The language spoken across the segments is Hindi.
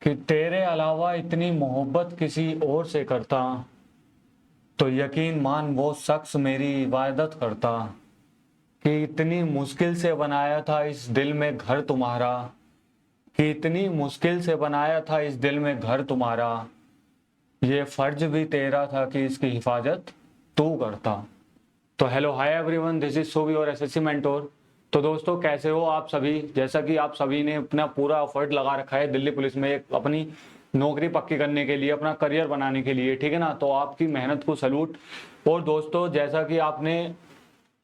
कि तेरे अलावा इतनी मोहब्बत किसी और से करता तो यकीन मान वो शख्स मेरी इबादत करता। कि इतनी मुश्किल से बनाया था इस दिल में घर तुम्हारा, कि इतनी मुश्किल से बनाया था इस दिल में घर तुम्हारा, ये फर्ज भी तेरा था कि इसकी हिफाजत तू करता। तो hello hi everyone, this is Subi और एसएससी मेंटोर। तो दोस्तों कैसे हो आप सभी। जैसा कि आप सभी ने अपना पूरा एफर्ट लगा रखा है दिल्ली पुलिस में एक अपनी नौकरी पक्की करने के लिए, अपना करियर बनाने के लिए, ठीक है ना। तो आपकी मेहनत को सलूट। और दोस्तों जैसा कि आपने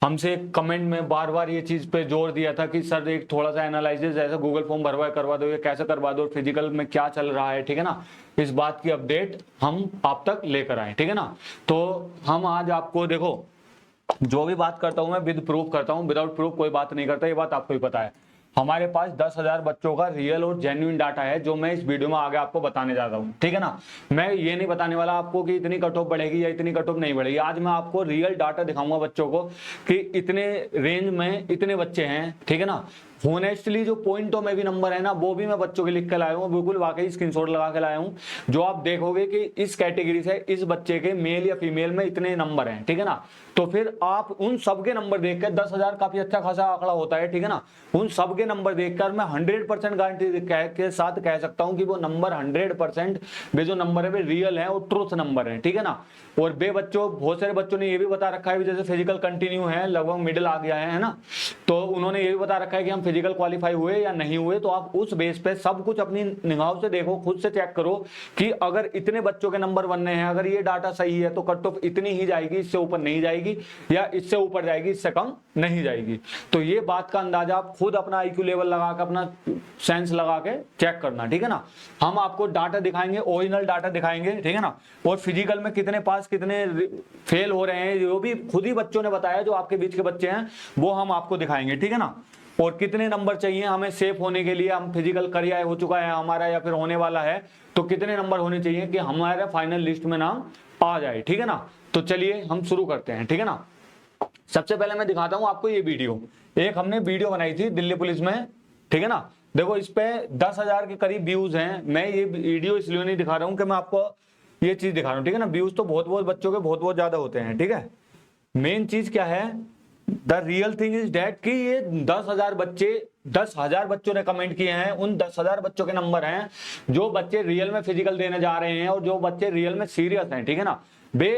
हमसे कमेंट में बार बार ये चीज पे जोर दिया था कि सर एक थोड़ा सा एनालिसिस जैसा गूगल फॉर्म भरवा करवा दो, ये कैसे करवा दो, फिजिकल में क्या चल रहा है, ठीक है ना। इस बात की अपडेट हम आप तक लेकर आए, ठीक है ना। तो हम आज आपको देखो, जो भी बात करता हूं मैं विद प्रूफ करता हूं, विदाउट प्रूफ कोई बात नहीं करता, ये बात आपको ही पता है। हमारे पास 10,000 बच्चों का रियल और जेन्युइन डाटा है जो मैं इस वीडियो में आगे आपको बताने जा रहा हूं, ठीक है ना। मैं ये नहीं बताने वाला आपको कि इतनी कट ऑफ बढ़ेगी या इतनी कट ऑफ नहीं बढ़ेगी। आज मैं आपको रियल डाटा दिखाऊंगा बच्चों को कि इतने रेंज में इतने बच्चे हैं, ठीक है ना। होनेस्टली जो पॉइंटों में भी नंबर है ना, वो भी मैं बच्चों के लिख के लाया हूँ, बिल्कुल वाकई स्क्रीनशॉट लगा के लाया हूँ। जो आप देखोगे कि इस कैटेगरी से इस बच्चे के मेल या फीमेल में इतने नंबर हैं, ठीक है ना। तो फिर आप उन सबके नंबर देखकर 10,000 काफी अच्छा खासा आंकड़ा होता है, ठीक है ना। उन सबके नंबर देखकर मैं 100% गारंटी के साथ कह सकता हूं कि वो नंबर 100% वे जो नंबर है वे रियल है और ट्रूथ नंबर है, ठीक है ना। और बे बच्चों, बहुत सारे बच्चों ने ये भी बता रखा है, जैसे फिजिकल कंटिन्यू है, लगभग मिडिल आ गया है ना। तो उन्होंने ये भी बता रखा है कि हम फिजिकल क्वालिफाई हुए या नहीं हुए। तो आप उस बेस पे सब कुछ अपनी निगाहों से देखो, खुद से चेक करो कि अगर इतने बच्चों के नंबर बनने हैं, अगर ये डाटा सही है तो कट ऑफ इतनी ही जाएगी, इससे ऊपर नहीं जाएगी, या इससे ऊपर जाएगी, इससे कम नहीं जाएगी। तो ये बात का अंदाजा आप खुद अपना आईक्यू लेवल लगा के, अपना सेंस लगा के चेक करना, ठीक है ना। हम आपको डाटा दिखाएंगे, ओरिजिनल डाटा दिखाएंगे, ठीक है ना। और फिजिकल में कितने पास कितने फेल हो रहे हैं, जो भी खुद ही बच्चों ने बताया, जो आपके बीच के बच्चे हैं, वो हम आपको दिखाएंगे, ठीक है ना। और कितने नंबर चाहिए हमें सेफ होने के लिए, हम फिजिकल करियर हो चुका है हमारा या फिर होने वाला है, तो कितने नंबर होने चाहिए कि हमारे फाइनल लिस्ट में नाम आ जाए, ठीक है ना। तो चलिए हम शुरू करते हैं, ठीक है ना। सबसे पहले मैं दिखाता हूं आपको ये वीडियो, एक हमने वीडियो बनाई थी दिल्ली पुलिस में, ठीक है ना। देखो इस पे 10,000 के करीब व्यूज हैं। मैं ये वीडियो इसलिए नहीं दिखा रहा हूं कि मैं आपको ये चीज दिखा रहा हूं, ठीक है ना। व्यूज तो बहुत बहुत बच्चों के बहुत बहुत ज्यादा होते हैं, ठीक है। मेन चीज क्या है, the real thing is that कि ये 10,000 बच्चे, 10,000 बच्चों ने कमेंट किए हैं। उन 10,000 बच्चों के नंबर हैं जो बच्चे रियल में फिजिकल देने जा रहे हैं और जो बच्चे रियल में सीरियस हैं, ठीक है ना। वे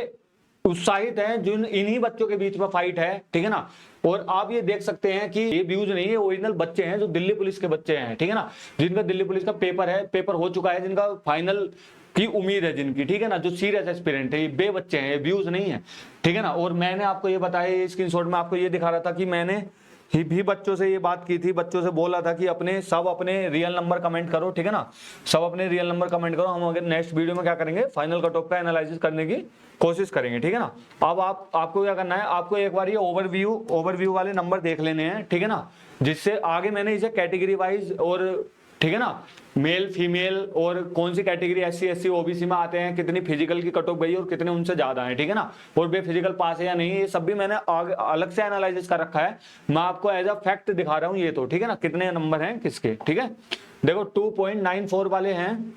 उत्साहित हैं, जिन इन्हीं बच्चों के बीच में फाइट है, ठीक है ना। और आप ये देख सकते हैं कि ये व्यूज नहीं है, ओरिजिनल बच्चे हैं जो दिल्ली पुलिस के बच्चे हैं, ठीक है ना। जिनका दिल्ली पुलिस का पेपर है, पेपर हो चुका है, जिनका फाइनल की उम्मीद है जिनकी, ठीक है ना। जो सीरियस एस्पिरेंट है, ये बे बच्चे हैं, ये व्यूज नहीं है, ठीक है ना। और मैंने आपको ये बताया, स्क्रीनशॉट में आपको ये दिखा रहा था कि मैंने ही भी बच्चों से ये बात की थी, बच्चों से बोला था कि अपने सब अपने रियल नंबर कमेंट करो, ठीक है ना। सब अपने रियल नंबर कमेंट करो। हम अगर नेक्स्ट वीडियो में क्या करेंगे, फाइनल कट ऑफ का एनालिसिस करने की कोशिश करेंगे, ठीक है ना। अब आपको क्या करना है, आपको एक बार ये ओवरव्यू वाले नंबर देख लेने हैं, ठीक है ना। जिससे आगे मैंने इसे कैटेगरी वाइज और, ठीक है ना, मेल फीमेल और कौन सी कैटेगरी SC SC OBC में आते हैं, कितनी फिजिकल की कट ऑफ गई और कितने उनसे ज्यादा है, ठीक है ना। और वे फिजिकल पास है या नहीं, ये सब भी मैंने अलग से एनालिसिस कर रखा है। मैं आपको एज अ फैक्ट दिखा रहा हूं ये तो, ठीक है ना, कितने नंबर हैं किसके, ठीक है। देखो 2.94 वाले हैं,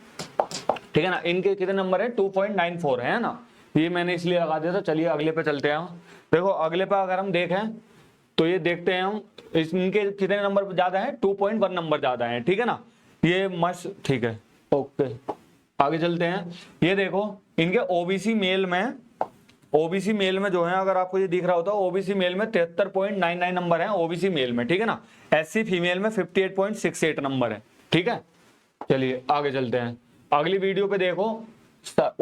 ठीक है ना। इनके कितने नंबर है, 2.94 है ना। ये मैंने इसलिए लगा दिया था। चलिए अगले पे चलते हैं। देखो अगले पे अगर हम देखें तो ये देखते हैं हम इनके कितने नंबर ज्यादा है, 2.1 नंबर ज्यादा है, ठीक है ना। ये मस्त, ठीक है, ओके आगे चलते हैं। ये देखो इनके ओबीसी मेल में जो है, अगर आपको ये दिख रहा होता है, ओबीसी मेल में 73.99 नंबर है ओबीसी मेल में, ठीक है ना। SC फीमेल में 58.68 नंबर है, ठीक है। चलिए आगे चलते हैं। अगली वीडियो पे देखो,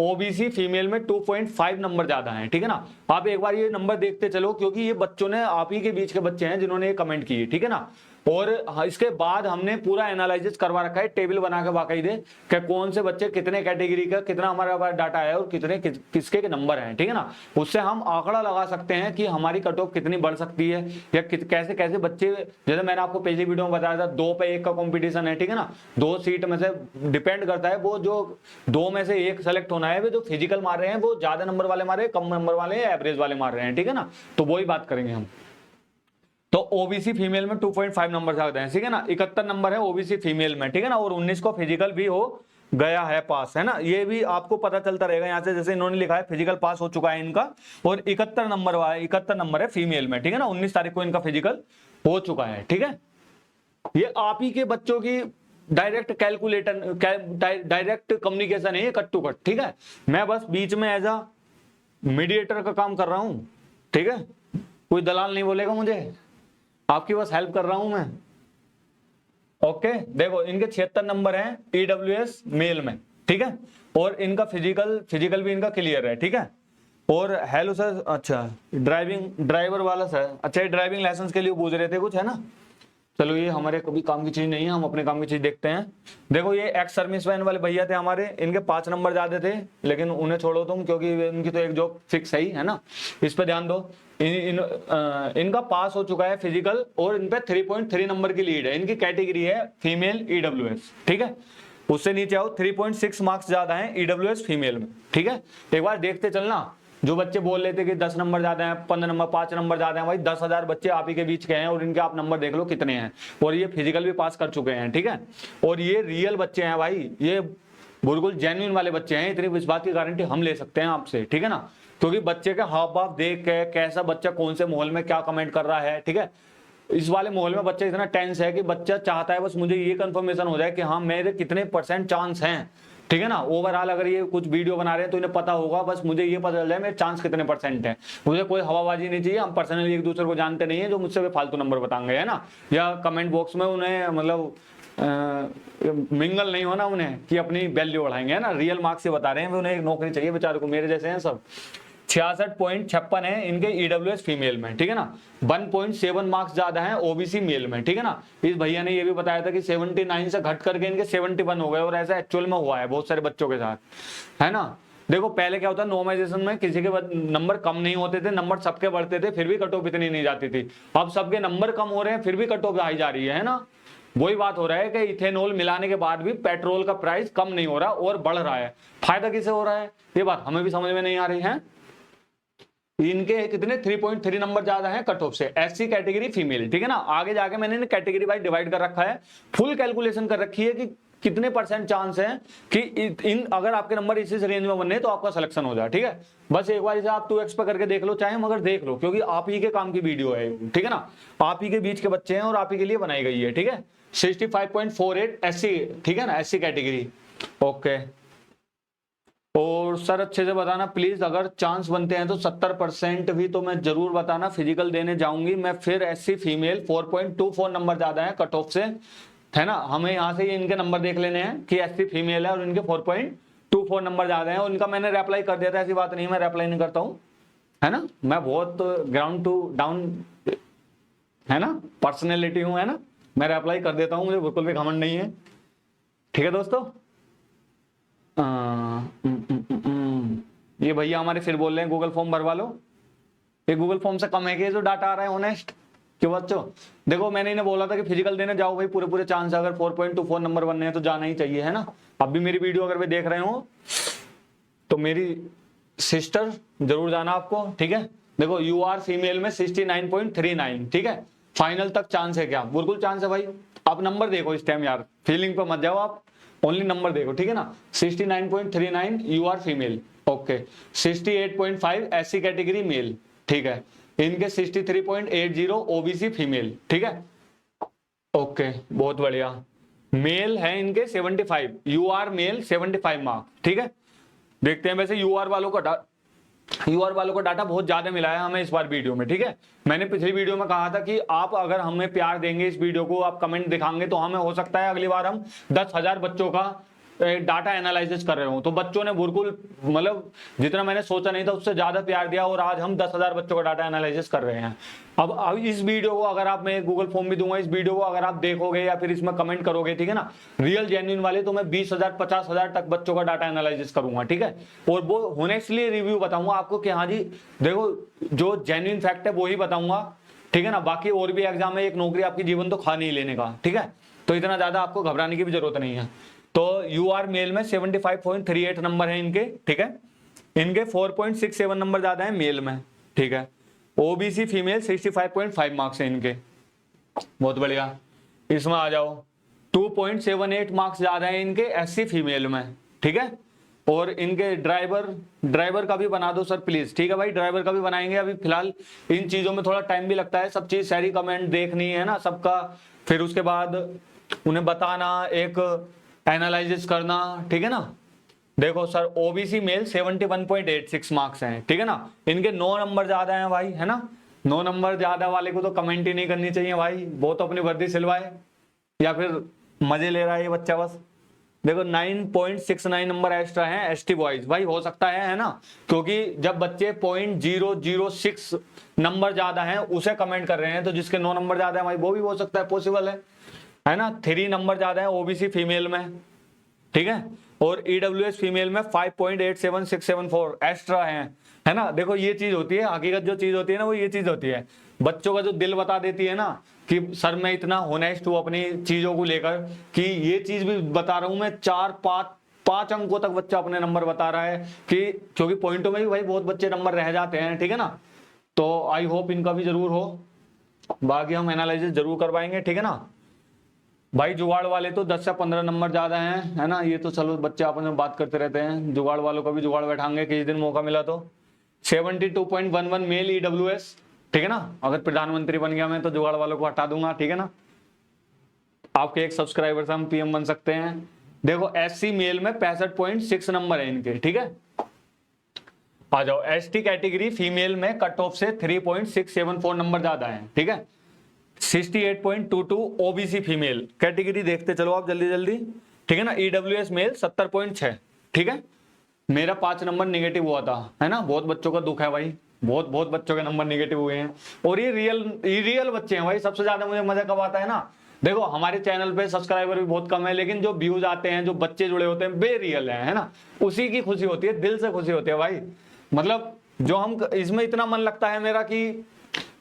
ओबीसी फीमेल में 2.5 नंबर ज्यादा है, ठीक है ना। आप एक बार ये नंबर देखते चलो, क्योंकि ये बच्चों ने, आप ही के बीच के बच्चे हैं जिन्होंने ये कमेंट किए, ठीक है ना। और इसके बाद हमने पूरा एनालिसिस करवा रखा है, टेबल बना के बाकायदे कि कौन से बच्चे कितने कैटेगरी का, कितना हमारे पास डाटा है और कितने किसके के नंबर हैं, ठीक है ना। उससे हम आंकड़ा लगा सकते हैं कि हमारी कट ऑफ कितनी बढ़ सकती है, या कैसे कैसे बच्चे, जैसे मैंने आपको पिछली वीडियो में बताया था 2 पे 1 का कंपटीशन है, ठीक है ना। 2 सीट में से डिपेंड करता है, वो जो 2 में से 1 सेलेक्ट होना है, वो जो फिजिकल मार रहे हैं वो ज्यादा नंबर वाले मार रहे हैं, कम नंबर वाले एवरेज वाले मार रहे हैं, ठीक है ना। तो वही बात करेंगे हम। तो ओबीसी फीमेल में 2.5 नंबर ज्यादा है, ठीक है ना। 71 नंबर है ओबीसी फीमेल में, ठीक है ना। और 19 को फिजिकल भी हो गया है पास, है ना, ये भी आपको पता चलता रहेगा यहाँ से। जैसे इन्होंने लिखा है फिजिकल पास हो चुका है इनका, और 71 नंबर है फीमेल में, ठीक है ना, 19 तारीख को इनका फिजिकल हो चुका है, ठीक है। ये आप ही के बच्चों की डायरेक्ट डायरेक्ट कम्युनिकेशन है ये, कट टू कट, ठीक है। मैं बस बीच में एज अ मीडिएटर का काम कर रहा हूं, ठीक है, कोई दलाल नहीं बोलेगा मुझे, आपकी बस हेल्प कर रहा हूं मैं। ओके, देखो इनके 76 नंबर हैं ईडब्ल्यूएस मेल में, ठीक है, और इनका फिजिकल भी इनका क्लियर है, ठीक है। और हेलो सर, अच्छा ड्राइवर वाला सर, अच्छा ड्राइविंग लाइसेंस के लिए पूछ रहे थे कुछ, है ना। चलो ये हमारे कभी काम की चीज नहीं है, हम अपने काम की चीज देखते हैं। देखो ये एक्स सर्विसमैन वाले भैया थे हमारे, इनके 5 नंबर ज्यादा थे, लेकिन उन्हें छोड़ो तुम, क्योंकि इनकी तो एक जॉब फिक्स है ना, इस पे ध्यान दो। इनका पास हो चुका है फिजिकल, और इन पे 3.3 नंबर की लीड है। इनकी कैटेगरी है फीमेल ईडब्ल्यूएस, ठीक है। उससे नीचे आओ, 3.6 मार्क्स ज्यादा है ईडब्ल्यूएस फीमेल में, ठीक है। एक बार देखते चलना, जो बच्चे बोल रहे थे कि 10 नंबर ज्यादा है, 15 नंबर, 5 नंबर ज्यादा है, भाई 10,000 बच्चे आप ही के बीच के हैं, और इनके आप नंबर देख लो कितने हैं, और ये फिजिकल भी पास कर चुके हैं, ठीक है। और ये रियल बच्चे हैं भाई, ये बिल्कुल जेन्युइन वाले बच्चे हैं, इतनी इस बात की गारंटी हम ले सकते हैं आपसे, ठीक है ना। क्योंकि बच्चे के हाव भाव देख के कैसा बच्चा कौन से माहौल में क्या कमेंट कर रहा है, ठीक है। इस वाले माहौल में बच्चा इतना टेंस है कि बच्चा चाहता है बस मुझे ये कंफर्मेशन हो जाए कि हाँ मेरे कितने % चांस हैं, ठीक है ना। ओवरऑल अगर ये कुछ वीडियो बना रहे हैं तो इन्हें पता होगा, बस मुझे ये पता चल जाए मेरे चांस कितने % है। मुझे कोई हवाबाजी नहीं चाहिए, हम पर्सनली एक दूसरे को जानते नहीं है जो मुझसे फालतू नंबर बताएंगे, है ना, या कमेंट बॉक्स में उन्हें मतलब मिंगल नहीं होना उन्हें कि अपनी वैल्यू बढ़ाएंगे, है ना। रियल मार्क्स से बता रहे हैं, उन्हें एक नौकरी चाहिए बेचारों को, मेरे जैसे हैं सब। 66.56 है इनके ईडब्ल्यूएस फीमेल में, ठीक है ना। 1.7 मार्क्स ज्यादा है ओबीसी मेल में, ठीक है ना। इस भैया ने ये भी बताया था कि 79 से घट करके इनके 71 हो गए, और ऐसा एक्चुअल में हुआ है बहुत सारे बच्चों के साथ, है ना। देखो पहले क्या होता है, नॉर्मलाइजेशन में किसी के नंबर कम नहीं होते थे, नंबर सबके बढ़ते थे, फिर भी कट ऑफ इतनी नहीं जाती थी। अब सबके नंबर कम हो रहे हैं, फिर भी कट ऑफ आई जा रही है ना। वही बात हो रहा है कि इथेनॉल मिलाने के बाद भी पेट्रोल का प्राइस कम नहीं हो रहा और बढ़ रहा है। फायदा किसे हो रहा है, ये बात हमें भी समझ में नहीं आ रही है। इनके कितने 3.3 नंबर ज्यादा है कट ऑफ से, एससी कैटेगरी फीमेल, ठीक है ना। आगे जाके मैंने कैटेगरी वाइज डिवाइड कर रखा है, फुल कैलकुलेशन कर रखी है कि कितने % चांस है कि इन अगर आपके नंबर इसी रेंज में बने तो आपका सिलेक्शन हो जाए, ठीक है। बस एक बार इसे आप 2x पे करके देख लो, चाहे मगर देख लो, क्योंकि आप ही के काम की वीडियो है, ठीक है ना। आप ही के बीच के बच्चे हैं और आप ही के लिए बनाई गई है, ठीक है। 65.48 एससी, ठीक है ना, एससी कैटेगरी। ओके, और सर अच्छे से बताना प्लीज, अगर चांस बनते हैं तो 70% भी तो मैं जरूर बताना, फिजिकल देने जाऊंगी मैं फिर। एससी फीमेल 4.24 नंबर ज्यादा है कट ऑफ से, है ना। हमें यहाँ से इनके नंबर देख लेने हैं कि एससी फीमेल है और इनके 4.24 नंबर ज्यादा है, और इनका मैंने रेप्लाई कर दिया था, ऐसी बात नहीं मैं रेप्लाई नहीं करता हूँ, है ना। मैं बहुत ग्राउंड टू डाउन, है ना, पर्सनैलिटी हूँ, है ना। मैं रेप्लाई कर देता हूँ, मुझे बिल्कुल भी घमंड नहीं है, ठीक है दोस्तों। ये भैया हमारे फिर बोल रहे हैं गूगल फॉर्म भरवा लो। ये गूगल फॉर्म से कम है कि जो डाटा आ रहा है ऑनेस्ट क्यों बच्चों। देखो मैंने इन्हें बोला था कि फिजिकल देने जाओ भाई, पूरे चांस अगर 4.24 नंबर बनने हैं तो जाना ही चाहिए, है ना। अब भी मेरी वीडियो अगर वे देख रहे हो तो मेरी सिस्टर जरूर जाना आपको, ठीक है। देखो यू आर फीमेल में 69.39, ठीक है। फाइनल तक चांस है क्या, बिल्कुल चांस है भाई। आप नंबर देखो इस टाइम यार, फीलिंग पे मत जाओ आप, ओनली नंबर देखो, ठीक है ना। 69.39 you are female, okay. 68.5 SC category male, ठीक है। इनके 63.80 ओबीसी फीमेल, ठीक है, ओके, बहुत बढ़िया। मेल है इनके 75, यू आर मेल 75 मार्क, ठीक है। देखते हैं, वैसे यूआर वालों का डाटा बहुत ज्यादा मिला है हमें इस बार वीडियो में, ठीक है। मैंने पिछली वीडियो में कहा था कि आप अगर हमें प्यार देंगे, इस वीडियो को आप कमेंट दिखाएंगे तो हमें हो सकता है अगली बार हम 10,000 बच्चों का डाटा एनालिसिस कर रहे हो। तो बच्चों ने बिल्कुल मतलब जितना मैंने सोचा नहीं था उससे ज्यादा प्यार दिया, और आज हम 10,000 बच्चों का डाटा एनालिसिस कर रहे हैं। अब इस वीडियो को अगर आप, मैं गूगल फॉर्म भी दूंगा, इस वीडियो को अगर आप देखोगे या फिर इसमें कमेंट करोगे, ठीक है ना, रियल जेन्युइन वाले, तो मैं 20,000 50,000 तक बच्चों का डाटा एनालिसिस करूंगा, ठीक है। और वो होनेस्टली रिव्यू बताऊंगा आपको कि हाँ जी देखो जो जेन्युइन फैक्ट है वो ही बताऊंगा, ठीक है ना। बाकी और भी एग्जाम है, एक नौकरी आपकी जीवन तो खा नहीं लेने का, ठीक है। तो इतना ज्यादा आपको घबराने की भी जरूरत नहीं है। तो यू आर मेल में 75.38 नंबर है इनके, ठीक है। इनके 4.67 नंबर ज्यादा है मेल में, ठीक है। ओबीसी फीमेल 65.5 मार्क्स है इनके, बहुत बढ़िया। इसमें आ जाओ, 2.78 मार्क्स ज्यादा है इनके एससी फीमेल में, ठीक है। और इनके ड्राइवर का भी बना दो सर प्लीज, ठीक है भाई, ड्राइवर का भी बनाएंगे। अभी फिलहाल इन चीजों में थोड़ा टाइम भी लगता है, सब चीज सारी कमेंट देखनी है ना सबका, फिर उसके बाद उन्हें बताना, एक एनालिसिस करना, ठीक है ना। देखो सर ओबीसी मेल 71.86 मार्क्स हैं, ठीक है ना, इनके 9 नंबर ज्यादा हैं भाई, है ना। 9 नंबर ज्यादा वाले को तो कमेंट ही नहीं करनी चाहिए भाई, वो तो अपनी वर्दी सिलवाए या फिर मजे ले रहा है ये बच्चा बस। देखो 9.69 नंबर एक्स्ट्रा है एसटी बॉयज, भाई हो सकता है ना, क्योंकि जब बच्चे 0.006 नंबर ज्यादा हैं उसे कमेंट कर रहे हैं, तो जिसके 9 नंबर ज्यादा है भाई वो भी हो सकता है, पॉसिबल है ना। 3 नंबर ज्यादा है ओबीसी फीमेल में, ठीक है। और ईडब्ल्यूएस फीमेल में 5.87674 एक्स्ट्रा है ना। देखो ये चीज होती है, हकीकत जो चीज होती है ना वो ये चीज होती है, बच्चों का जो दिल बता देती है ना कि सर मैं इतना होनेस्ट हूं अपनी चीजों को लेकर कि ये चीज भी बता रहा हूं मैं, 4-5 अंकों तक बच्चा अपने नंबर बता रहा है कि, क्योंकि पॉइंटों में भी भाई बहुत बच्चे नंबर रह जाते हैं, ठीक है ना। तो आई होप इनका भी जरूर हो, बाकी हम एनालिसिस जरूर करवाएंगे, ठीक है ना। भाई जुगाड़ वाले तो 10 से 15 नंबर ज्यादा हैं, है ना, ये तो चलो बच्चे आपस में बात करते रहते हैं, जुगाड़ वालों का भी जुगाड़ बैठाएंगे किसी दिन मौका मिला तो। 72.11 मेल ईडब्ल्यूएस, ठीक है ना, अगर प्रधानमंत्री बन गया मैं तो जुगाड़ वालों को हटा दूंगा, ठीक है ना, आपके एक सब्सक्राइबर से हम पीएम बन सकते हैं। देखो एससी मेल में 65.6 नंबर है इनके, ठीक है। आ जाओ एसटी कैटेगरी फीमेल में कट ऑफ से 3.674 नंबर ज्यादा है, ठीक है। 68.22 ओबीसी फीमेल कैटेगरी देखते चलो आप जल्दी जल्दी, ठीक है ना। ईडब्ल्यूएस मेल 70.6, ठीक है। मेरा 5 नंबर निगेटिव हुआ था, है ना, बहुत बच्चों का दुख है भाई, बहुत बच्चों के नंबर निगेटिव हुए हैं, और ये रियल बच्चे हैं भाई। सबसे ज्यादा मुझे मजा कब आता है ना, देखो हमारे चैनल पे सब्सक्राइबर भी बहुत कम है, लेकिन जो व्यूज आते हैं, जो बच्चे जुड़े होते हैं बेरियल है ना, उसी की खुशी होती है, दिल से खुशी होती है भाई। मतलब जो हम इसमें इतना मन लगता है मेरा कि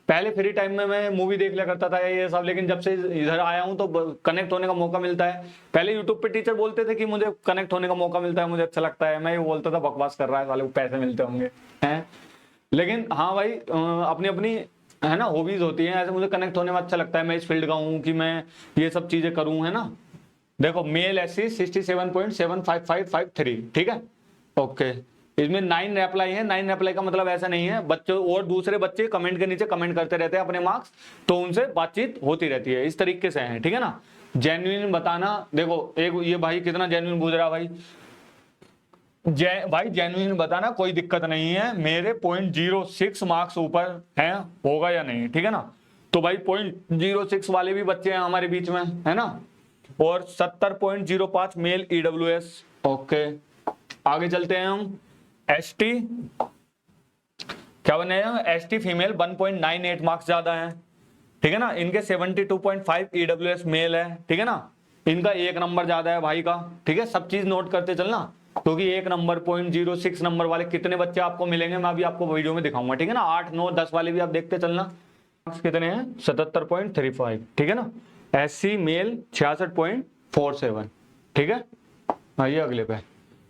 पहले फ्री टाइम में मैं मूवी देख लिया करता था ये सब, लेकिन जब से इधर आया हूं तो कनेक्ट होने का मौका मिलता है। पहले यूट्यूब पे टीचर बोलते थे कि मुझे कनेक्ट होने का मौका मिलता है, मुझे अच्छा लगता है, मैं ये बोलता था बकवास कर रहा है वाले को पैसे मिलते होंगे हैं। लेकिन हाँ भाई अपनी अपनी है ना हॉबीज होती है, ऐसे मुझे कनेक्ट होने में अच्छा लगता है, मैं इस फील्ड का हूँ कि मैं ये सब चीजें करूँ, है ना। देखो मेल एससी 67.7553, ठीक है, ओके। इसमें 9 रिप्लाई है, 9 रिप्लाई का मतलब ऐसा नहीं है, बच्चों और दूसरे बच्चे कमेंट के नीचे कमेंट करते रहते हैं अपने मार्क्स, तो उनसे बातचीत होती रहती है, इस तरीके से है, ठीक है ना। जेन्युइन बताना, देखो एक ये भाई कितना जेन्युइन गुजरा भाई, भाई जेन्युइन बताना, कोई दिक्कत नहीं है, मेरे 0.06 मार्क्स ऊपर है, होगा या नहीं, ठीक है ना। तो भाई 0.06 वाले भी बच्चे हैं हमारे बीच में, है ना। और 70.05 मेल ईडब्ल्यूएस, ओके। आगे चलते हैं हम, एसटी क्या बने, एसटी फीमेल 1.98 मार्क्स ज्यादा है, ठीक है ना, इनके 72.5 ईडब्ल्यूएस मेल है, ठीक है ना, इनका 1 नंबर ज्यादा है भाई का, ठीक है। सब चीज नोट करते चलना, क्योंकि 1 नंबर 0.06 नंबर वाले कितने बच्चे आपको मिलेंगे मैं अभी आपको वीडियो में दिखाऊंगा, ठीक है ना। 8, 9, 10 वाले भी आप देखते चलना। मार्क्स कितने हैं, 77.35, ठीक है ना। एससी मेल 66.47, ठीक है। आइए अगले पे,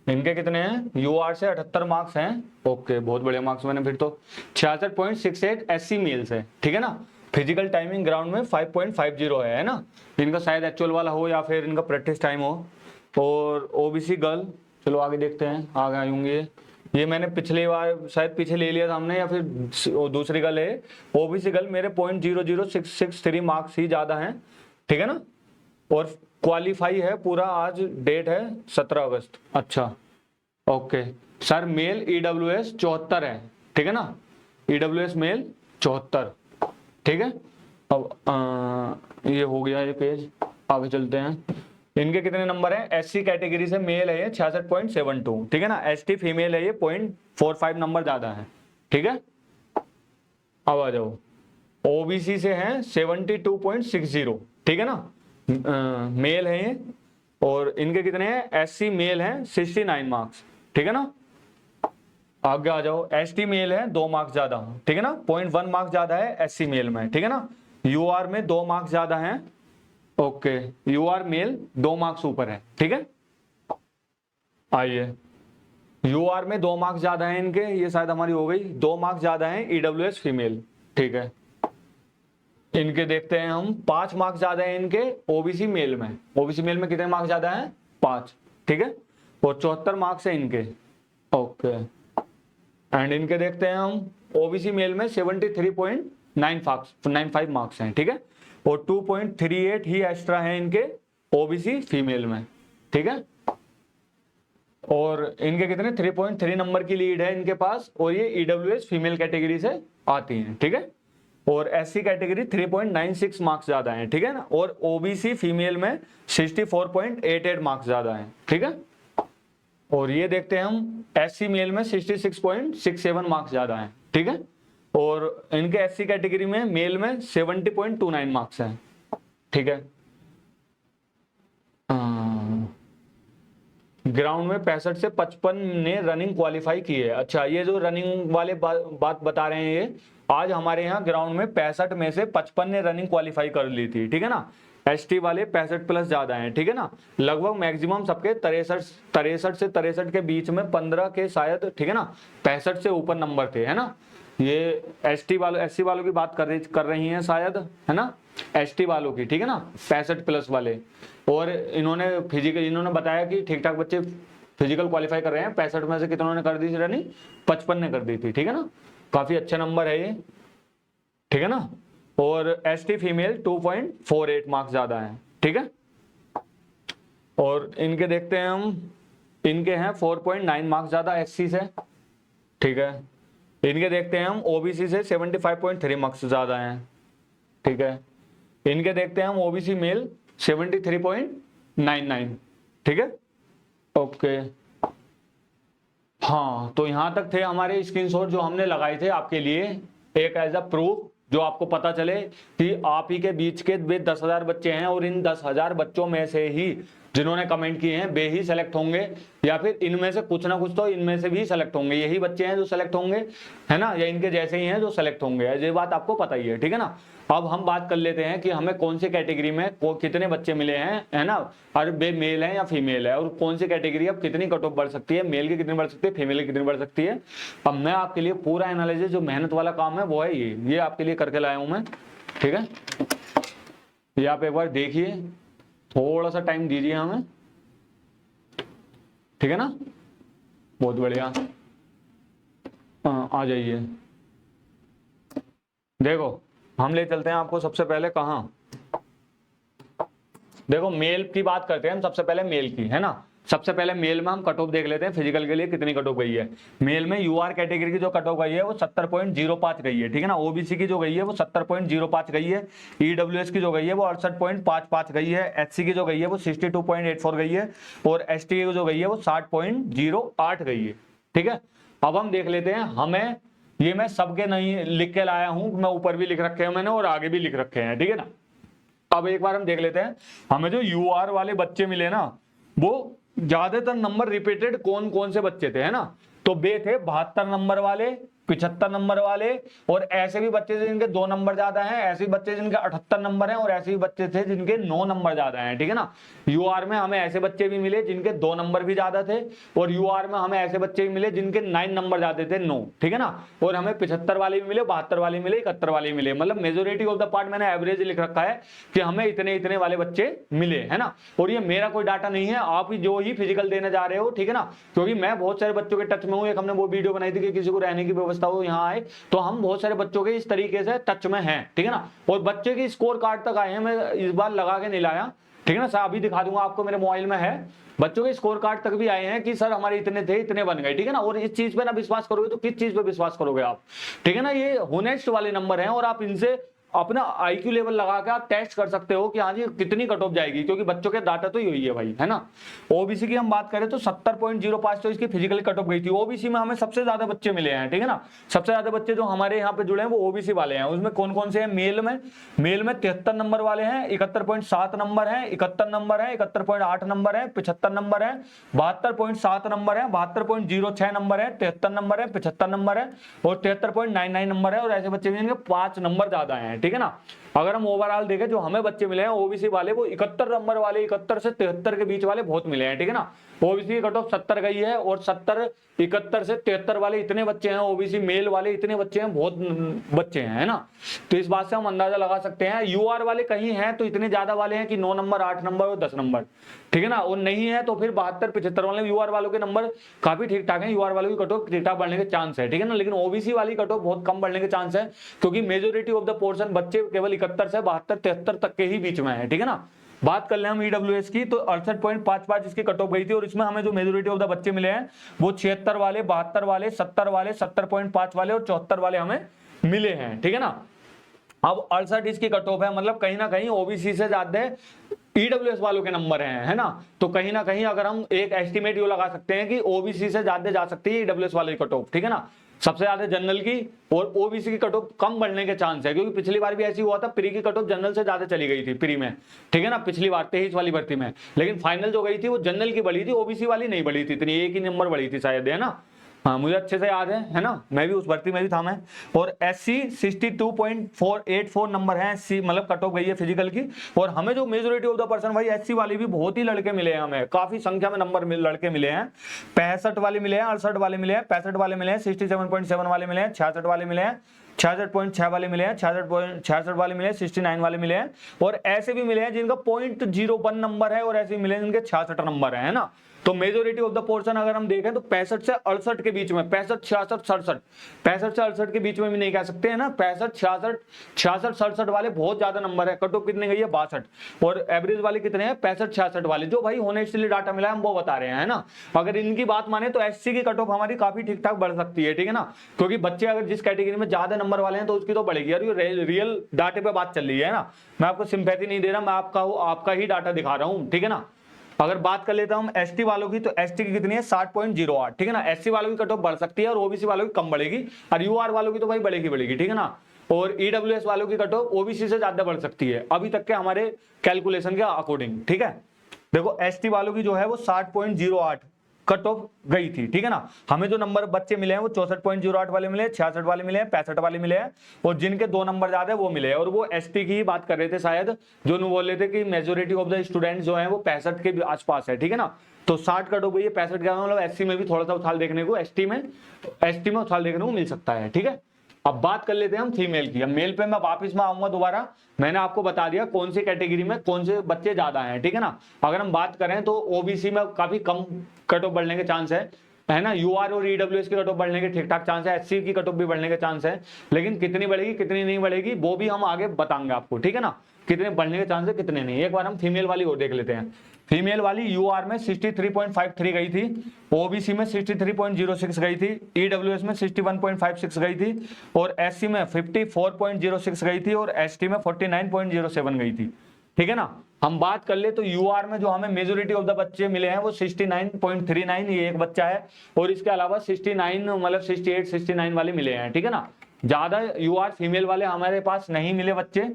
इनके कितने हैं, यूआर से 78 मार्क्स हैं, ओके, बहुत बढ़िया मार्क्स मैंने फिर तो। 66.68 एससी मेल से, ठीक है ना। फिजिकल टाइमिंग ग्राउंड में 5.50 है ना, इनका शायद एक्चुअल वाला हो या फिर इनका प्रैक्टिस टाइम हो। और ओबीसी गर्ल, चलो आगे देखते हैं, आगे आएंगे, ये मैंने पिछले बार शायद पीछे ले लिया था हमने, या फिर दूसरी गर्ल है। ओबीसी गर्ल मेरे 0.00663 मार्क्स ही ज्यादा हैं, ठीक है ना। और क्वालिफाई है पूरा, आज डेट है 17 अगस्त, अच्छा, ओके। सर मेल ईडब्ल्यूएस 74 है, ठीक है ना, ईडब्ल्यूएस मेल 74, ठीक है। अब ये हो गया ये पेज, आगे चलते हैं। इनके कितने नंबर हैं, एससी कैटेगरी से मेल है ये 66.72, ठीक है ना, एसटी फीमेल है ये 0.45 नंबर ज्यादा है, ठीक है। अब आ जाओ, ओबीसी से है 72.60, ठीक है ना, मेल है ये। और इनके कितने हैं, एससी मेल है 69 मार्क्स, ठीक है ना। आगे आ जाओ, एसटी मेल है 2 मार्क्स ज्यादा, ठीक है ना, 0.1 मार्क्स ज्यादा है एससी मेल में, ठीक है ना। यूआर में 2 मार्क्स ज्यादा है, ओके, यूआर मेल 2 मार्क्स ऊपर है, ठीक है। आइए, यूआर में 2 मार्क्स ज्यादा है इनके, ये शायद हमारी हो गई, 2 मार्क्स ज्यादा है ईडब्ल्यूएस फीमेल, ठीक है। इनके देखते हैं हम, 5 मार्क्स ज्यादा है इनके ओबीसी मेल में। ओबीसी मेल में कितने मार्क्स ज्यादा है? 5, ठीक है। और 74 मार्क्स है इनके, ओके। एंड इनके देखते हैं हम, ओबीसी मेल में 73.95 मार्क्स हैं, ठीक है। और 2.38 ही एक्स्ट्रा है इनके ओबीसी फीमेल में, ठीक है। और इनके कितने 3.3 नंबर की लीड है इनके पास, और ये ईडब्ल्यूएस फीमेल कैटेगरी से आती हैं, ठीक है। और एससी कैटेगरी 3.96 मार्क्स ज्यादा हैं, ठीक है ना। और ओबीसी फीमेल में 64.88 मार्क्स ज्यादा हैं, ठीक है। और ये देखते हैं हम, एससी मेल में 66.67 मार्क्स ज्यादा हैं, ठीक है। और इनके एससी कैटेगरी में मेल में 70.29 मार्क्स हैं, ठीक है। ग्राउंड में 65 से 55 ने रनिंग क्वालिफाई की है। अच्छा, ये जो रनिंग वाले बात बता रहे हैं, ये आज हमारे यहाँ ग्राउंड में 65 में से 55 ने रनिंग क्वालिफाई कर ली थी, ठीक है ना। एसटी वाले 65 प्लस ज्यादा हैं, ठीक है ना। लगभग मैक्सिमम सबके 63 से 63 के बीच में 15 के शायद, ठीक है ना, 65 से ऊपर नंबर थे, है ना। ये एससी वालों की बात कर रही हैं शायद, है ना, एसटी वालों की, ठीक है ना, 65 प्लस वाले। और इन्होंने बताया कि ठीक ठाक बच्चे फिजिकल क्वालिफाई कर रहे हैं। 65 में से कितनों ने कर दी थी रनिंग? 55 ने कर दी थी, ठीक है ना। काफी अच्छा नंबर है ये, ठीक है ना। और एसटी फीमेल 2.48 मार्क्स ज्यादा है, ठीक है। और इनके देखते हैं हम, इनके हैं 4.9 मार्क्स ज्यादा एससी से, ठीक है। इनके देखते हैं हम, ओबीसी से 75.3 मार्क्स ज्यादा हैं, ठीक है। इनके देखते हैं हम, ओबीसी मेल 73.99, ठीक है, ओके। हाँ, तो यहां तक थे हमारे स्क्रीनशॉट जो हमने लगाए थे आपके लिए, एक एज अ प्रूफ, जो आपको पता चले कि आप ही के बीच के वे 10,000 बच्चे हैं, और इन 10,000 बच्चों में से ही जिन्होंने कमेंट किए हैं वे ही सेलेक्ट होंगे, या फिर इनमें से कुछ ना कुछ तो इनमें से भी सेलेक्ट होंगे। यही बच्चे हैं जो सेलेक्ट होंगे, है ना, या इनके जैसे ही हैं जो सेलेक्ट होंगे, ये बात आपको पता ही है, ठीक है ना। अब हम बात कर लेते हैं कि हमें कौन सी कैटेगरी में कितने बच्चे मिले हैं, है ना, और वे मेल है या फीमेल है, और कौन सी कैटेगरी अब कितनी कट ऑफ बढ़ सकती है, मेल की कितनी बढ़ सकती है, फीमेल की कितनी बढ़ सकती है। अब मैं आपके लिए पूरा एनालिसिस, जो मेहनत वाला काम है वो है ये आपके लिए करके लाया हूं मैं, ठीक है। ये आप एक बार देखिए, थोड़ा सा टाइम दीजिए हमें, ठीक है ना। बहुत बढ़िया, आ जाइए। देखो, हम ले चलते हैं आपको सबसे पहले कहां, देखो मेल की बात करते हैं हम सबसे पहले, मेल की, है ना। सबसे पहले मेल में हम कट ऑफ देख लेते हैं, फिजिकल के लिए कितनी कट ऑफ गई है। मेल में यूआर कैटेगरी की जो कट ऑफ गई है वो 70.05 गई है, ठीक है ना। ओबीसी की जो गई है वो 70.05 गई है। ईडब्ल्यूएस की जो गई है वो 68.55 गई है। एचसी की जो गई है वो 62.84 गई है। और एसटी की जो गई है वो 60.08 गई है, ठीक है। अब हम देख लेते हैं, हमें ये मैं सबके नहीं लिख के लाया हूं, मैं ऊपर भी लिख रखे हैं मैंने और आगे भी लिख रखे हैं, ठीक है ना। अब एक बार हम देख लेते हैं, हमें जो यूआर वाले बच्चे मिले ना, वो ज्यादातर नंबर रिपीटेड कौन कौन से बच्चे थे, है ना। तो वे थे 72 नंबर वाले, 75 नंबर वाले, और ऐसे भी बच्चे थे जिनके 2 नंबर ज्यादा हैं, ऐसे भी बच्चे जिनके 78 नंबर हैं, और ऐसे भी बच्चे थे जिनके 9 नंबर ज्यादा हैं, ठीक है ना। यूआर में हमें ऐसे बच्चे भी मिले जिनके 2 नंबर भी ज्यादा थे, और यूआर में हमें ऐसे बच्चे भी मिले जिनके 9 नंबर ज्यादा थे, 9, ठीक है ना। और हमें 75 वाले भी मिले, 72 वाले मिले, 71 वाले मिले, मतलब मेजोरिटी ऑफ द पार्ट मैंने एवरेज लिख रखा है कि हमें इतने इतने वाले बच्चे मिले, है ना। और ये मेरा कोई डाटा नहीं है, आप ही जो ही फिजिकल देने जा रहे हो, ठीक है ना। क्योंकि मैं बहुत सारे बच्चों के टच में हूँ, एक हमने वो वीडियो बनाई थी कि किसी को रहने की व्यवस्था हो यहाँ आए, तो हम बहुत सारे बच्चों के इस तरीके से टच में हैं, ठीक है ना। और बच्चे की स्कोर कार्ड तक आए हैं, मैं इस बार लगा के नहीं लाया, ठीक है ना, सर अभी दिखा दूंगा आपको, मेरे मोबाइल में है, बच्चों के स्कोर कार्ड तक भी आए हैं कि सर हमारे इतने थे, इतने बन गए, ठीक है ना। और इस चीज पे ना विश्वास करोगे तो किस चीज पे विश्वास करोगे आप, ठीक है ना। ये होनेस्ट वाले नंबर हैं, और आप इनसे अपना आईक्यू लेवल लगा के आप टेस्ट कर सकते हो कि हाँ जी कितनी कट ऑफ जाएगी, क्योंकि बच्चों के डाटा तो यही है भाई, है ना। ओबीसी की हम बात करें तो 70.05 तो इसकी फिजिकल कट ऑफ गई थी। ओबीसी में हमें सबसे ज्यादा बच्चे मिले हैं, ठीक है ना। सबसे ज्यादा बच्चे जो हमारे यहाँ पे जुड़े हैं वो ओबीसी वाले हैं। उसमें कौन कौन से हैं? मेल में 73 नंबर वाले हैं, 71.7 नंबर है, 71 नंबर है, 71.8 नंबर है, 75 नंबर है, 72.7 नंबर है, 72.06 नंबर है, 73 नंबर है, 75 नंबर है, और 73.99 नंबर है। और ऐसे बच्चे भी जिनके 5 नंबर ज्यादा हैं, हैं, ठीक है ना। अगर हम ओवरऑल देखें जो हमें बच्चे मिले हैं ओबीसी वाले वो 71 नंबर वाले, 71 से 73 के बीच वाले बहुत मिले हैं, ठीक है ना। ओबीसी की कट ऑफ 70 गई है और 70, 71 से 73 वाले इतने बच्चे हैं, ओबीसी मेल वाले इतने बच्चे हैं, बहुत बच्चे हैं, है ना। तो इस बात से हम अंदाजा लगा सकते हैं। यूआर वाले कहीं हैं तो इतने ज्यादा वाले हैं कि 9 नंबर, 8 नंबर और 10 नंबर, ठीक है ना। और नहीं है तो फिर 72, 75 वाले यूआर वालों के नंबर काफी ठीक ठाक है, यूआर वालों की कट ऑफ ठीक ठाक बढ़ने के चांस है, ठीक है ना। लेकिन ओबीसी वाली कट ऑफ बहुत कम बढ़ने के चांस है, क्योंकि मेजोरिटी ऑफ द पोर्शन बच्चे केवल 71 से 72, 73 तक के ही बीच में है, ठीक है ना। बात कर ले हम ईडब्ल्यूएस की, तो 68.55 इसकी कट ऑफ गई थी, और इसमें हमें जो मेजोरिटी ऑफ द बच्चे मिले हैं वो 76 वाले, 72 वाले, 70 वाले, 70.5 वाले और 74 वाले हमें मिले हैं, ठीक है ना। अब 68 इसकी कट ऑफ है, मतलब कहीं ना कहीं ओबीसी से ज्यादा ईडब्ल्यूएस वालों के नंबर हैं, है ना। तो कहीं ना कहीं अगर हम एक एस्टिमेट ये लगा सकते हैं कि ओबीसी से ज्यादा जा सकती है ईडब्ल्यूएस वाले की कट ऑफ, ठीक है ना। सबसे ज्यादा जनरल की और ओबीसी की कट ऑफ कम बढ़ने के चांस है, क्योंकि पिछली बार भी ऐसी हुआ था, प्री की कट ऑफ जनरल से ज्यादा चली गई थी प्री में, ठीक है ना, पिछली बार 23 वाली भर्ती में। लेकिन फाइनल जो गई थी वो जनरल की बढ़ी थी, ओबीसी वाली नहीं बढ़ी थी इतनी, एक ही नंबर बढ़ी थी शायद, है ना। हाँ मुझे अच्छे से याद है ना, मैं भी उस भर्ती में भी था मैं। और एससी 62.484 नंबर है, एससी मतलब कट ऑफ गई है फिजिकल की। और हमें जो मेजोरिटी ऑफ द पर्सन भाई एससी वाले भी बहुत ही लड़के मिले हैं, हमें काफी संख्या में नंबर लड़के मिले हैं। 65 वाले मिले हैं, 68 वाले मिले हैं, 65 वाले मिले हैं, 67.7 वाले मिले हैं, 66 वाले मिले हैं, 66.6 वाले मिले हैं, 66 वाले मिले हैं, 69 वाले मिले हैं। और ऐसे भी मिले हैं जिनका 0.01 नंबर है, और ऐसे भी मिले हैं जिनके 66 नंबर है ना। तो मेजोरिटी ऑफ द पोर्शन अगर हम देखें तो 65 से 68 के बीच में, 65, 66, 67, 65 से 68 के बीच में भी नहीं कह सकते हैं ना, 65, 66, 66, 67 वाले बहुत ज्यादा नंबर है। कट ऑफ कितने गई है 62, और एवरेज वाले कितने हैं 65, 66 वाले, जो भाई होनेस्टली डाटा मिला है हम वो बता रहे हैं, है ना। अगर इनकी बात माने तो एससी की कट ऑफ हमारी काफी ठीक ठाक बढ़ सकती है, ठीक है ना, क्योंकि बच्चे अगर जिस कैटेगरी में ज्यादा नंबर वाले हैं तो उसकी तो बढ़ेगी। और ये रियल डाटे पे बात चल रही है ना, मैं आपको सिंपैथी नहीं दे रहा, मैं आपका ही डाटा दिखा रहा हूँ, ठीक है ना। अगर बात कर लेता हम एसटी वालों की, तो एसटी की कितनी है 60.08, ठीक है ना। एससी वालों की कट ऑफ बढ़ सकती है और ओबीसी वालों की कम बढ़ेगी, और यूआर वालों की तो भाई बढ़ेगी, ठीक है ना। और ईडब्ल्यूएस वालों की कट ऑफ ओबीसी से ज्यादा बढ़ सकती है अभी तक के हमारे कैलकुलेशन के अकॉर्डिंग, ठीक है। देखो एसटी वालों की जो है वो 60.08 कट ऑफ गई थी, ठीक है ना। हमें जो नंबर बच्चे मिले हैं वो 64.08 वाले मिले, 66 वाले मिले हैं, 65 वाले मिले हैं, और जिनके 2 नंबर ज्यादा है वो मिले हैं। और वो एसटी की ही बात कर रहे थे शायद, जो बोल रहे थे कि मेजोरिटी ऑफ द स्टूडेंट्स जो हैं वो 65 के आसपास है, ठीक है ना। तो 60 कट ऑफ गई है, 65 का मतलब एससी में भी थोड़ा सा उछाल देखने को, एसटी में उछाल देखने को मिल सकता है, ठीक है। अब बात कर लेते हैं हम फीमेल की। अब मेल पे मैं वापस में आऊंगा दोबारा, मैंने आपको बता दिया कौन सी कैटेगरी में कौन से बच्चे ज्यादा हैं, ठीक है ना। अगर हम बात करें तो ओबीसी में काफी कम कट ऑफ बढ़ने के चांस है ना। यूआर और ईडब्ल्यूएस की कट ऑफ बढ़ने के ठीक ठाक चांस है, एससी की कट ऑफ भी बढ़ने के चांस है, लेकिन कितनी बढ़ेगी कितनी नहीं बढ़ेगी वो भी हम आगे बताएंगे आपको, ठीक है ना, कितने बढ़ने के चांस है कितने नहीं। एक बार हम फीमेल वाली और देख लेते हैं। फीमेल वाली यूआर में 63.53 गई थी, ओबीसी में 63.06 गई थी, ईडब्ल्यूएस में 61.56 गई थी, और एससी में 54.06 गई थी, और एसटी में 49.07 गई थी, ठीक है ना। हम बात कर ले तो यूआर में जो हमें मेजोरिटी ऑफ द बच्चे मिले हैं वो 69.39, ये एक बच्चा है, और इसके अलावा 69 मतलब 68, 69 वाले मिले हैं, ठीक है ना। ज्यादा यूआर फीमेल वाले हमारे पास नहीं मिले बच्चे,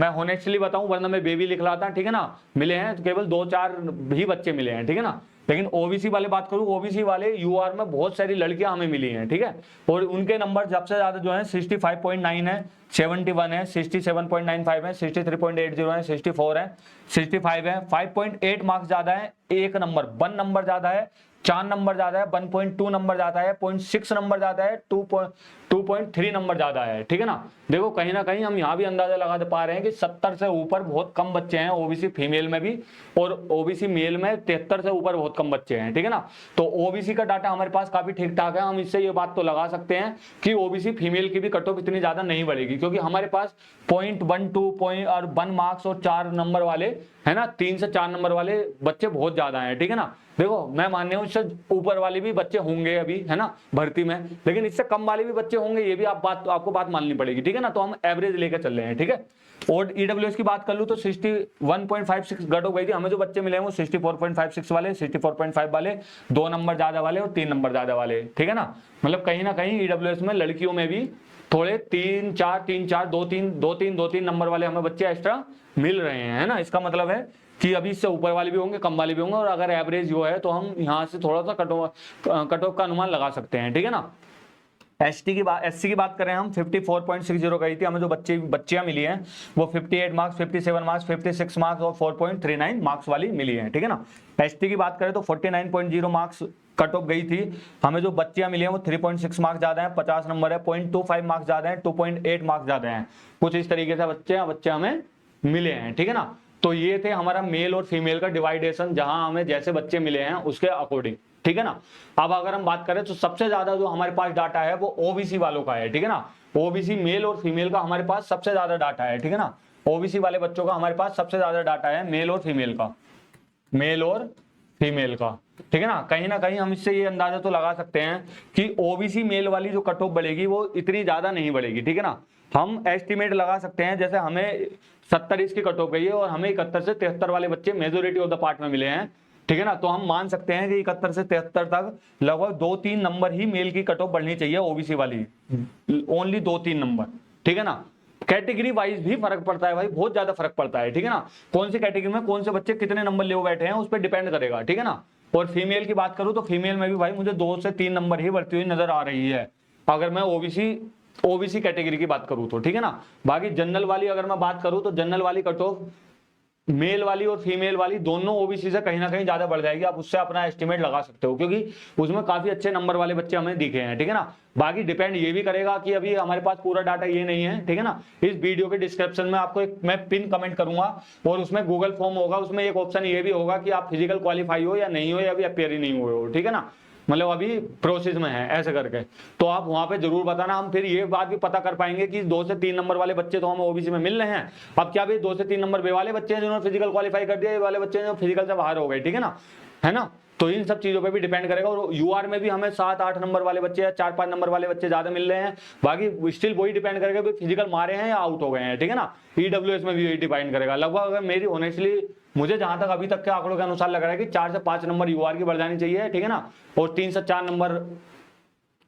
मैं होनेस्टली बताऊं, वरना मैं बेबी लिख रहा था, ठीक है ना। मिले हैं तो केवल 2-4 ही बच्चे मिले हैं, ठीक है ना। लेकिन ओबीसी वाले बात करूं, ओबीसी वाले यूआर में बहुत सारी लड़कियां हमें मिली हैं, ठीक है। और उनके नंबर सबसे ज्यादा जो है 65.9 है, 71 है, 67.95 है, 63.80 है, 64 है, 65 है, 5.8 मार्क्स ज्यादा है, एक नंबर 1 नंबर ज्यादा है, 4 नंबर ज्यादा है, 1.2 नंबर ज्यादा है, 0.6 नंबर ज्यादा है, 2.3 नंबर ज्यादा है, ठीक है ना। देखो कहीं ना कहीं हम यहाँ भी अंदाजा लगा पा रहे हैं कि 70 से ऊपर बहुत कम बच्चे हैं ओबीसी फीमेल में भी, और ओबीसी मेल में 73 से ऊपर बहुत कम बच्चे हैं, ठीक है ना। तो ओबीसी का डाटा हमारे पास काफी ठीक ठाक है, हम इससे ये बात तो लगा सकते हैं कि ओबीसी फीमेल की भी कट ऑफ इतनी ज्यादा नहीं बढ़ेगी, क्योंकि हमारे पास 0.12 और 1 मार्क्स और 4 नंबर वाले, है ना, 3 से 4 नंबर वाले बच्चे बहुत ज्यादा हैं, ठीक है ना। देखो मैं मानने हूं इससे ऊपर वाले भी बच्चे होंगे अभी, है ना, भर्ती में, लेकिन इससे कम वाले भी बच्चे होंगे, ये भी आपको बात माननी पड़ेगी, ठीक है ना। तो हम एवरेज लेकर चल रहे हैं, ठीक है। और ईडब्ल्यूएस की बात कर लूं तो 61.56 कट ऑफ गई थी, हमें जो बच्चे मिले हैं वो 64.56 वाले, 64.5 वाले, 2 नंबर ज्यादा वाले और 3 नंबर ज्यादा वाले, ठीक है ना। मतलब कहीं ना कहीं ईडब्ल्यूएस में लड़कियों में भी थोड़े 3-4 2-3 नंबर वाले हमें बच्चे एक्स्ट्रा मिल रहे हैं, है ना। इसका मतलब है कि अभी इससे ऊपर वाले भी होंगे, कम वाले भी होंगे, और अगर एवरेज जो है तो हम यहाँ से थोड़ा सा कट ऑफ का अनुमान लगा सकते हैं, ठीक है ना। एससी की बात करें हम 54.60 गई थी, हमें जो बच्चियां मिली हैं वो 58 मार्क्स, 57 मार्क्स, 56 मार्क्स और 4.39 मार्क्स वाली मिली हैं, ठीक है ना। एसटी की बात करें तो 49.0 मार्क्स कट ऑफ गई थी, हमें जो बच्चियां मिली हैं वो 3.6 मार्क्स ज्यादा है, 50 नंबर है, 0.25 मार्क्स ज्यादा है, 2.8 मार्क्स ज्यादा है, कुछ इस तरीके से बच्चे हमें मिले हैं, ठीक है ना। तो ये थे हमारा मेल और फीमेल का डिवाइडेशन, जहां हमें जैसे बच्चे मिले हैं उसके अकॉर्डिंग, ठीक है ना। अब अगर हम बात करें तो सबसे ज्यादा जो हमारे पास डाटा है वो ओबीसी वालों का है, ठीक है ना। ओबीसी मेल और फीमेल का हमारे पास सबसे ज्यादा डाटा है, ठीक है ना। ओबीसी वाले बच्चों का हमारे पास सबसे ज्यादा डाटा है मेल और फीमेल का, मेल और फीमेल का, ठीक है ना कहीं हम इससे ये अंदाजा तो लगा सकते हैं कि ओबीसी मेल वाली जो कट ऑफ बढ़ेगी वो इतनी ज्यादा नहीं बढ़ेगी, ठीक है ना। हम एस्टिमेट लगा सकते हैं, जैसे हमें 70 इसकी कट ऑफ गई है और हमें 71 से 73 वाले बच्चे मेजोरिटी ऑफ द पार्ट में मिले हैं, ठीक है ना। तो हम मान सकते हैं कि 71 से 73 तक लगभग 2-3 नंबर ही मेल की कट ऑफ बढ़नी चाहिए ओबीसी वाली, ओनली 2-3 नंबर, ठीक है ना। कैटेगरी वाइज भी फर्क पड़ता है भाई, बहुत ज्यादा फर्क पड़ता है, ठीक है ना। कौन सी कैटेगरी में कौन से बच्चे कितने नंबर ले बैठे हैं उस पर डिपेंड करेगा, ठीक है ना। और फीमेल की बात करूं तो फीमेल में भी भाई मुझे 2 से 3 नंबर ही बढ़ती हुई नजर आ रही है, अगर मैं ओबीसी कैटेगरी की बात करूं तो, ठीक है ना। बाकी जनरल वाली अगर मैं बात करूं तो जनरल वाली कट ऑफ मेल वाली और फीमेल वाली दोनों ओबीसी से कहीं ना कहीं ज्यादा बढ़ जाएगी, आप उससे अपना एस्टिमेट लगा सकते हो, क्योंकि उसमें काफी अच्छे नंबर वाले बच्चे हमें दिखे हैं, ठीक है ना। बाकी डिपेंड ये भी करेगा कि अभी हमारे पास पूरा डाटा ये नहीं है, ठीक है ना। इस वीडियो के डिस्क्रिप्शन में आपको एक मैं पिन कमेंट करूंगा और उसमें गूगल फॉर्म होगा, उसमें एक ऑप्शन ये भी होगा कि आप फिजिकल क्वालिफाई हो या नहीं हो, या अभी अपेयर ही नहीं हुए हो, ठीक है ना, मतलब अभी प्रोसेस में है ऐसे करके, तो आप वहां पे जरूर बताना। हम फिर ये बात भी पता कर पाएंगे कि 2 से 3 नंबर वाले बच्चे तो हमें ओबीसी में मिल रहे हैं, अब क्या भाई 2 से 3 नंबर वे वाले बच्चे हैं जिन्होंने फिजिकल क्वालिफाई कर दिया, ये वाले बच्चे हैं जो फिजिकल से बाहर हो गए, ठीक है ना। तो इन सब चीजों पे भी डिपेंड करेगा। और यूआर में भी हमें 7-8 नंबर वाले बच्चे या 4-5 नंबर वाले बच्चे ज्यादा मिल रहे हैं, बाकी स्टिल वही डिपेंड करेगा फिजिकल मारे हैं या आउट हो गए हैं, ठीक है ना। ईडब्ल्यूएस में भी यही डिपेंड करेगा लगभग। अगर मेरी ऑनेस्टली मुझे जहां तक अभी तक के आंकड़ों के अनुसार लग रहा है कि 4 से 5 नंबर यूआर की बढ़ जानी चाहिए, ठीक है ना, और 3 से 4 नंबर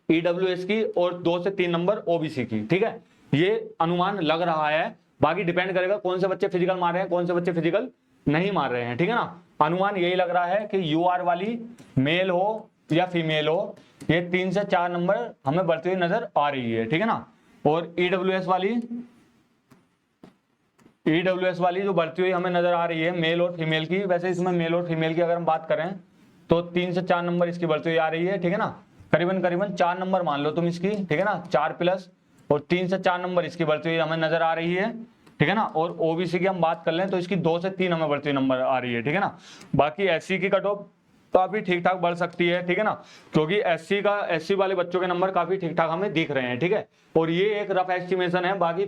ईडब्ल्यूएस की और 2 से 3 नंबर ओबीसी की, ठीक है, ये अनुमान लग रहा है। बाकी डिपेंड करेगा कौन से बच्चे फिजिकल मार रहे हैं, कौन से बच्चे फिजिकल नहीं मार रहे हैं, ठीक है ना। अनुमान यही लग रहा है कि यूआर वाली मेल हो या फीमेल हो, ये 3 से 4 नंबर हमें बढ़ती हुई नजर आ रही है, ठीक है ना। और ईडब्ल्यूएस वाली जो बढ़ती हुई हमें नजर आ रही है मेल और फीमेल की, वैसे इसमें मेल और फीमेल की अगर हम बात करें तो 3 से 4 नंबर इसकी बढ़ती हुई आ रही है, ठीक है ना। करीबन 4 नंबर मान लो तुम इसकी, ठीक है ना, 4 प्लस और 3 से 4 नंबर इसकी बढ़ती हुई हमें नजर आ रही है, ठीक है ना। और ओबीसी की हम बात कर लें तो इसकी 2 से 3 हमें बढ़ती हुई नंबर आ रही है, ठीक है ना। बाकी एससी की कट ऑफ काफी ठीक ठाक बढ़ सकती है, ठीक है ना, क्योंकि एससी वाले बच्चों के नंबर काफी ठीक ठाक हमें दिख रहे हैं, ठीक है। और ये एक रफ एस्टिमेशन है, बाकी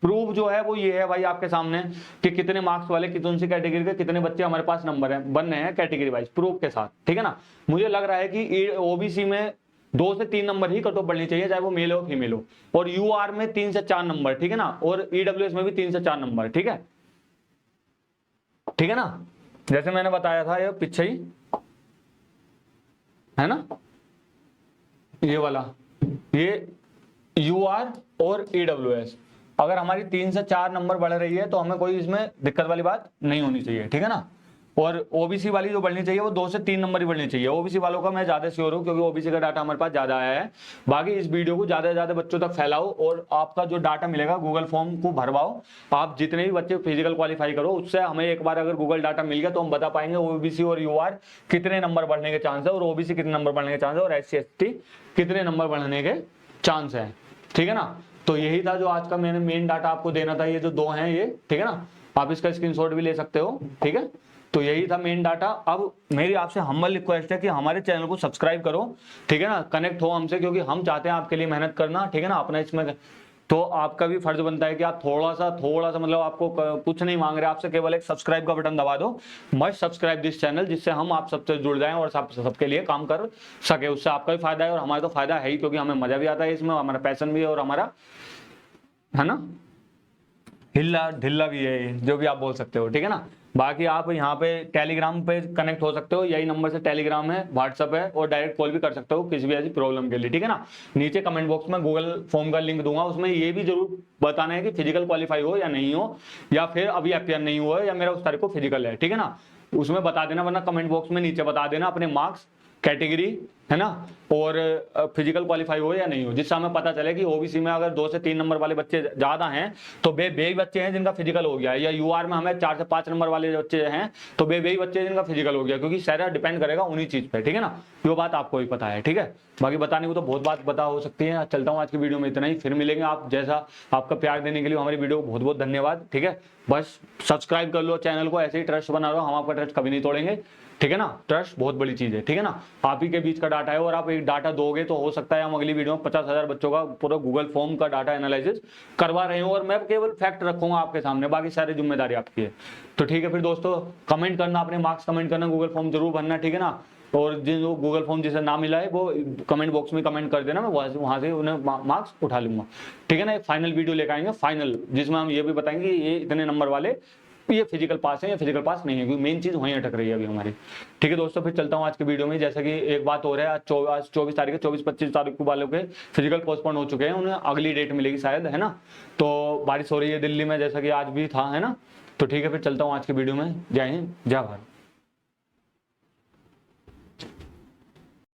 प्रूफ जो है वो ये है भाई आपके सामने कि कितने मार्क्स वाले कौन सी कैटेगरी के कितने बच्चे हमारे पास नंबर है बन रहे हैं कैटेगरी वाइज प्रूफ के साथ, ठीक है ना। मुझे लग रहा है कि ओबीसी में 2 से 3 नंबर ही कट ऑफ बढ़नी चाहिए, चाहे वो मेल हो फीमेल हो, और यूआर में 3 से 4 नंबर, ठीक है ना, और ईडब्ल्यूएस में भी 3 से 4 नंबर, ठीक है ना, जैसे मैंने बताया था ये पीछे ही है ना, ये वाला, ये यूआर और ईडब्ल्यूएस अगर हमारी 3 से 4 नंबर बढ़ रही है तो हमें कोई इसमें दिक्कत वाली बात नहीं होनी चाहिए, ठीक है ना। और ओबीसी वाली जो बढ़नी चाहिए वो 2 से 3 नंबर ही बढ़नी चाहिए। ओबीसी वालों का मैं ज्यादा श्योर हूं क्योंकि ओबीसी का डाटा हमारे पास ज्यादा आया है। बाकी इस वीडियो को ज्यादा से ज्यादा बच्चों तक फैलाओ और आपका जो डाटा मिलेगा गूगल फॉर्म को भरवाओ। आप जितने भी बच्चे फिजिकल क्वालिफाई करो उससे हमें एक बार अगर गूगल डाटा मिल गया तो हम बता पाएंगे ओबीसी और यूआर कितने नंबर बढ़ने के चांस है और ओबीसी कितने नंबर बढ़ने के चांस है और एससी एसटी कितने नंबर बढ़ने के चांस है, ठीक है ना। तो यही था जो आज का मैंने मेन डाटा आपको देना था, ये जो 2 हैं ये, ठीक है ना, आप इसका स्क्रीनशॉट भी ले सकते हो, ठीक है। तो यही था मेन डाटा। अब मेरी आपसे हम्बल रिक्वेस्ट है कि हमारे चैनल को सब्सक्राइब करो, ठीक है ना, कनेक्ट हो हमसे, क्योंकि हम चाहते हैं आपके लिए मेहनत करना, ठीक है ना, अपना इसमें तो आपका भी फर्ज बनता है कि आप थोड़ा सा मतलब आपको कुछ नहीं मांग रहे, आपसे केवल एक सब्सक्राइब का बटन दबा दो, मस्ट सब्सक्राइब दिस चैनल, जिससे हम आप सबसे जुड़ जाएं और सबके लिए काम कर सके। उससे आपका भी फायदा है और हमारा तो फायदा है ही, क्योंकि हमें मजा भी आता है इसमें, हमारा पैशन भी है और हमारा है ना हिल्ला ढिल्ला भी है, जो भी आप बोल सकते हो, ठीक है ना। बाकी आप यहाँ पे टेलीग्राम पे कनेक्ट हो सकते हो, यही नंबर से टेलीग्राम है, व्हाट्सएप है और डायरेक्ट कॉल भी कर सकते हो किसी भी ऐसी प्रॉब्लम के लिए, ठीक है ना। नीचे कमेंट बॉक्स में गूगल फॉर्म का लिंक दूंगा, उसमें ये भी जरूर बताना है कि फिजिकल क्वालिफाई हो या नहीं हो, या फिर अभी अपियर नहीं हुआ है या मेरा उस तारीख को फिजिकल है, ठीक है ना, उसमें बता देना, वरना कमेंट बॉक्स में नीचे बता देना अपने मार्क्स कैटेगरी, है ना, और फिजिकल क्वालिफाई हो या नहीं हो, जिससे हमें पता चले कि ओबीसी में अगर 2 से 3 नंबर वाले बच्चे ज्यादा हैं तो वे बच्चे हैं जिनका फिजिकल हो गया है, या यूआर में हमें 4 से 5 नंबर वाले बच्चे हैं तो वे बच्चे हैं जिनका फिजिकल हो गया, क्योंकि सारा डिपेंड करेगा उन्हीं चीज पे, ठीक है ना, वो बात आपको भी पता है, ठीक है। बाकी बताने को तो बहुत बात बता हो सकती है। चलता हूँ आज की वीडियो में इतना ही, फिर मिलेंगे। आप जैसा आपका प्यार देने के लिए हमारी वीडियो को बहुत बहुत धन्यवाद, ठीक है। बस सब्सक्राइब कर लो चैनल को, ऐसे ही ट्रस्ट बना रहो, हम आपका ट्रस्ट कभी नहीं तोड़ेंगे, ठीक है ना। ट्रस्ट बहुत बड़ी चीज है, ठीक है ना, आप ही के बीच का डाटा है, और आप एक डाटा दोगे तो हो सकता है हम अगली वीडियो में 50,000 बच्चों का पूरा गूगल फॉर्म का डाटा एनालिसिस करवा रहे हो, और मैं केवल फैक्ट रखूंगा आपके सामने, बाकी सारी जिम्मेदारी आपकी है। तो ठीक है, फिर दोस्तों कमेंट करना, अपने मार्क्स कमेंट करना, गूगल फॉर्म जरूर भरना, ठीक है ना। और जिन गूगल फॉर्म जिसे ना मिला है वो कमेंट बॉक्स में कमेंट कर देना, मैं वहां से उन्हें मार्क्स उठा लूंगा, ठीक है ना। एक फाइनल वीडियो लेकर आएंगे, फाइनल, जिसमें हम ये भी बताएंगे ये इतने नंबर वाले ये फिजिकल पास है या फिजिकल पास नहीं है, क्योंकि मेन चीज वहीं अटक रही है अभी हमारी, ठीक है दोस्तों। फिर चलता हूँ आज के वीडियो में, जैसा कि एक बात हो रहा है, आज 24 तारीख है, 24-25 तारीख को वालों के फिजिकल पोस्टपोन हो चुके हैं, उन्हें अगली डेट मिलेगी शायद, है ना। तो बारिश हो रही है दिल्ली में, जैसा कि आज भी था, है ना। तो ठीक है, फिर चलता हूँ आज के वीडियो में। जय हिंद, जय भारत।